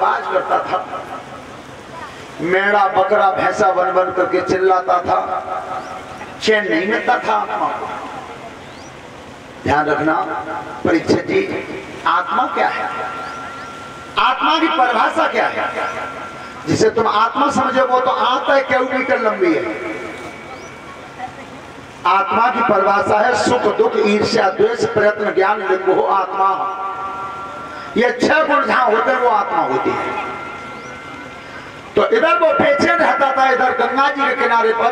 आवाज करता था, मेढ़ा बकरा भैंसा बन बन करके चिल्लाता था, चैन नहीं मिलता था आत्मा को। ध्यान रखना परीक्षित जी, आत्मा क्या है, आत्मा की परिभाषा क्या है? जिसे तुम आत्मा समझो वो तो आता है किलोमीटर लंबी है। आत्मा की परिभाषा है सुख दुख ईर्ष्या द्वेष प्रयत्न ज्ञान लिंग हो आत्मा। ये 6 गुण जहां होते हैं वो आत्मा होती है। तो इधर वो बेचैन रहता था, इधर गंगा जी के किनारे पर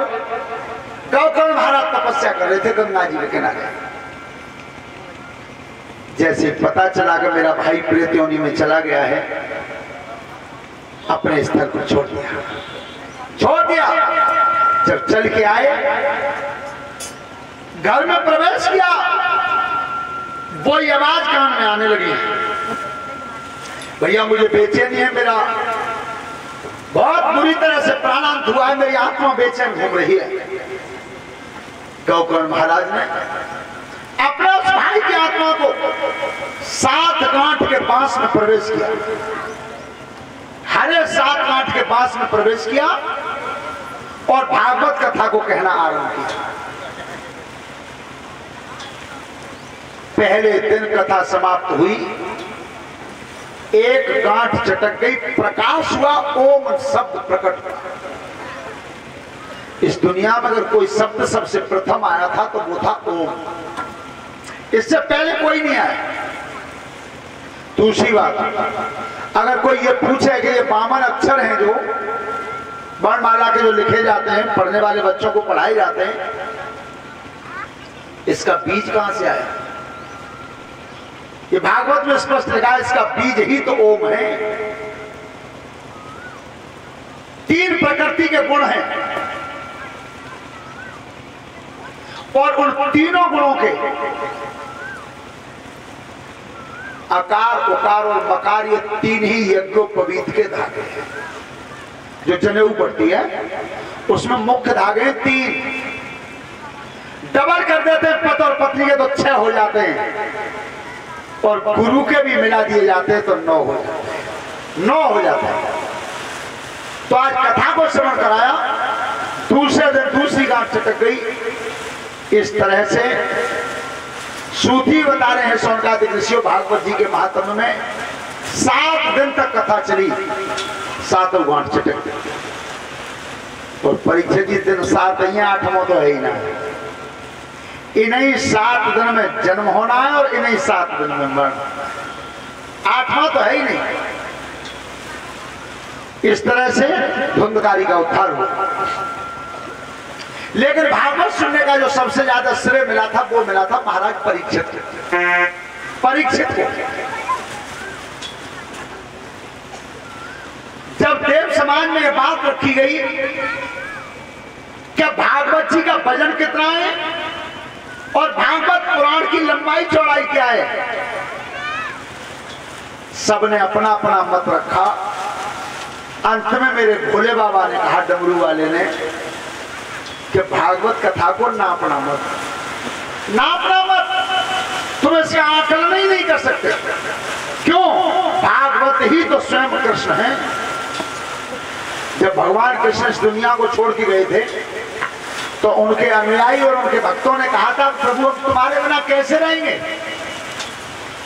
गौतम महाराज तपस्या कर रहे थे गंगा जी के किनारे। जैसे पता चला कि मेरा भाई प्रेत योनि में चला गया है, अपने स्थल को छोड़ दिया। जब चल के आए, घर में प्रवेश किया, वो आवाज कान में आने लगी, भैया मुझे बेचैनी है, मेरा बहुत बुरी तरह से प्राणांत हुआ है, मेरी आत्मा बेचैन घूम रही है। गौकर्ण महाराज ने अपने उस भाई की आत्मा को 7 गांठ के पास में प्रवेश किया, हरे 7 गांठ के पास में प्रवेश किया और भागवत कथा को कहना आरंभ किया। पहले दिन कथा समाप्त हुई, एक गांठ चटक गई, प्रकाश हुआ, ओम शब्द प्रकट हुआ। इस दुनिया में अगर कोई शब्द सबसे प्रथम आया था तो वो था ओम, इससे पहले कोई नहीं आया। दूसरी बात, अगर कोई ये पूछे कि ये 52 अक्षर हैं जो वर्णमाला के जो लिखे जाते हैं, पढ़ने वाले बच्चों को पढ़ाए जाते हैं, इसका बीज कहां से आया? ये भागवत में स्पष्ट लिखा है, इसका बीज ही तो ओम है। 3 प्रकृति के गुण हैं और उन तीनों गुणों के आकार उकार और मकार, ये 3 ही यज्ञोपवीत के धागे हैं। जो जनेऊ पड़ती है उसमें मुख्य धागे 3, डबल कर देते हैं पति और पत्नी के तो 6 हो जाते हैं, और गुरु के भी मिला दिए जाते हैं तो 9 हो जाते हैं, 9 हो जाते हैं। तो आज कथा को श्रवण कराया, दूसरे दिन दूसरी गांठ चटक गई। इस तरह से सूती बता रहे हैं शौनकादिक ऋषियों भागवत जी के महात्म्य में, 7 दिन तक कथा चली, 7 गांठ चटक गई। और परीक्षा जी दिन 7 ही, 8वां तो है ही ना। इन्हीं 7 दिन में जन्म होना है और इन्हीं 7 दिन में मरण, 8वां तो है ही नहीं। इस तरह से धुंधकारी का उद्धार हुआ। लेकिन भागवत सुनने का जो सबसे ज्यादा श्रेय मिला था वो मिला था महाराज परीक्षित को। जब देव समाज में यह बात रखी गई कि भागवत जी का वजन कितना है और भागवत पुराण की लंबाई चौड़ाई क्या है, सबने अपना अपना मत रखा। अंत में मेरे भोले बाबा ने कहा, डमरू वाले ने, कि भागवत कथा को नापना मत, तुम इसका आकलन ही नहीं कर सकते। क्यों? भागवत ही तो स्वयं कृष्ण है। जब भगवान कृष्ण इस दुनिया को छोड़ के गए थे तो उनके अनुयायी और उनके भक्तों ने कहा था, प्रभु हम तुम्हारे बिना कैसे रहेंगे?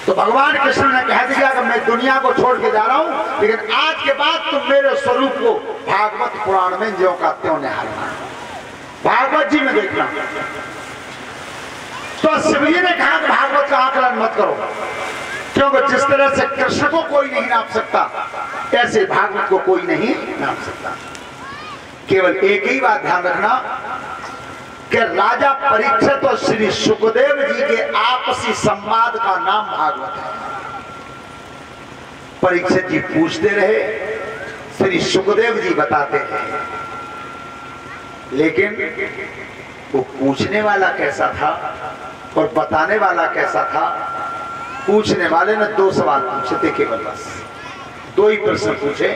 तो भगवान कृष्ण ने कह दिया कि मैं दुनिया को छोड़ के जा रहा हूं, लेकिन आज के बाद तुम मेरे स्वरूप को भागवत पुराण में ज्यों का त्यों निहारना, भागवत जी में देखना। तो शिव जी ने कहा कि भागवत का आकलन मत करो, क्योंकि जिस तरह से कृष्ण को कोई नहीं नाप सकता, ऐसे भागवत को कोई नहीं नाप सकता। केवल एक ही बात ध्यान रखना कि राजा परीक्षित और श्री सुखदेव जी के आपसी संवाद का नाम भागवत है। परीक्षित जी पूछते रहे, श्री सुखदेव जी बताते रहे, लेकिन वो पूछने वाला कैसा था और बताने वाला कैसा था? पूछने वाले ने 2 सवाल पूछे थे, केवल बस 2 ही प्रश्न पूछे।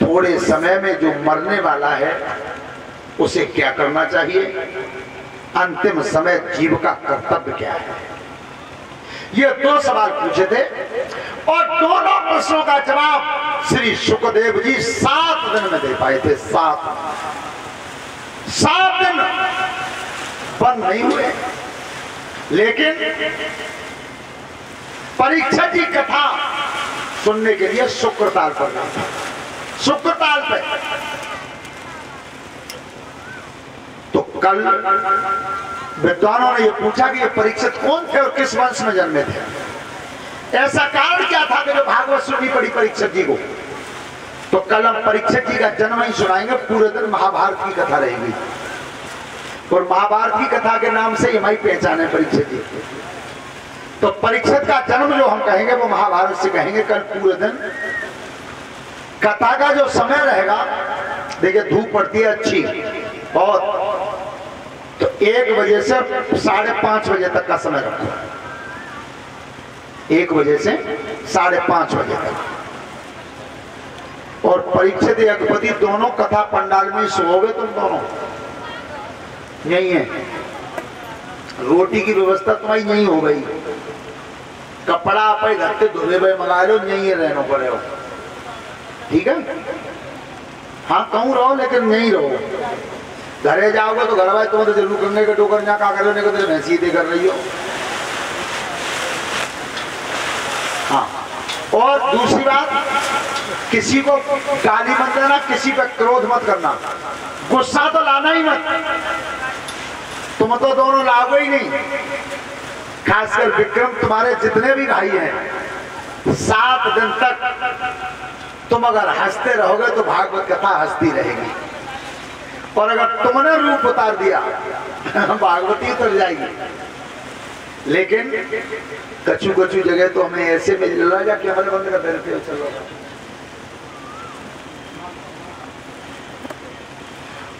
थोड़े समय में जो मरने वाला है उसे क्या करना चाहिए? अंतिम समय जीव का कर्तव्य क्या है? ये 2 सवाल पूछे थे और प्रश्नों का जवाब श्री सुखदेव जी 7 दिन में दे पाए थे। 7 दिन बंद नहीं हुए। लेकिन परीक्षित जी कथा सुनने के लिए शुक्रताल पर गया था। शुक्रताल पे तो कल विद्वानों ने यह पूछा कि ये परीक्षित कौन थे और किस वंश में जन्मे थे। ऐसा कारण क्या था कि जो भागवत सुननी पड़ी परीक्षित जी को। तो कल हम परीक्षित जी का जन्म ही सुनाएंगे। पूरे दिन महाभारत की कथा रहेगी और महाभारत की कथा के नाम से हमारी पहचान है परीक्षित जी। तो परीक्षित का जन्म जो हम कहेंगे वो महाभारत से कहेंगे कल पूरे दिन। कथा का जो समय रहेगा, देखिए धूप पड़ती है अच्छी और तो 1 बजे से 5:30 बजे तक का समय रखो। 1 बजे से 5:30 बजे तक। और परीक्षित यज्ञपति दोनों कथा पंडाल में सोओगे तुम दोनों। यही है, रोटी की व्यवस्था तुम्हारी यही हो गई। कपड़ा आप घर से धुले भाई मंगा लो, यही रहना पड़े हो। ठीक है, हाँ कहूँ रहो लेकिन यही रहो। घरे जाओगे तो घर भाई तुम तो जरूर करने के टोकर यहाँ का कर तो भैंसी दे कर रही हो। हाँ, और दूसरी बात, किसी को गाली मत देना, किसी पे क्रोध मत करना, गुस्सा तो लाना ही मत। तुम तो दोनों लाओगे ही नहीं। खासकर विक्रम, तुम्हारे जितने भी भाई हैं, 7 दिन तक तुम अगर हंसते रहोगे तो भागवत कथा हंसती रहेगी। और अगर तुमने रूप उतार दिया भागवती उतर जाएगी। लेकिन कछु कछु जगह तो हमें ऐसे मिल रहा है कि हमारे बंद कर देते हो। चलो,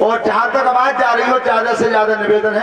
और जहां तक आवाज जा रही हो, ज्यादा से ज्यादा निवेदन है